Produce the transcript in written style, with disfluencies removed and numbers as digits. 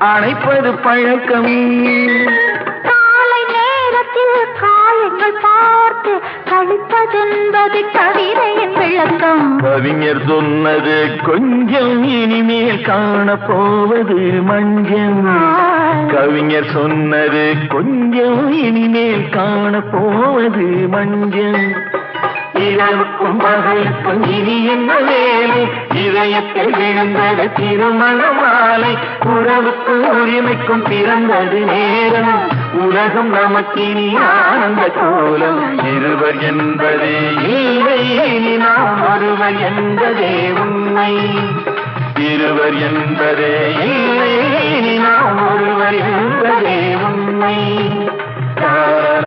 அணைப்பது பழக்கம். காலை நேரத்தில் காயங்கள் பார்த்து கழிப்பதென்பது கவிதையின் விளக்கம். கவிஞர் சொன்னது கொஞ்சம், இனிமேல் காணப்போவது மஞ்சள். கவிஞர் சொன்னது கொஞ்சம், இனிமேல் காணப்போவது மஞ்சள். இரவுக்கும் பகலுக்கும் இனி என்ன வேலை? இதயத்தில் விழுந்தது திருமண மாலை. உறவுக்கும் உரிமைக்கும் பிறந்தது நேரம். உலகம் நமக்கினி ஆனந்த கோலம். இருவர் என்பதே இல்லை, இனி நாம் ஒருவர் என்பதே உண்மை. இருவர் என்பதே இல்லை, இனி நாம் ஒருவர் என்பதே உண்மை.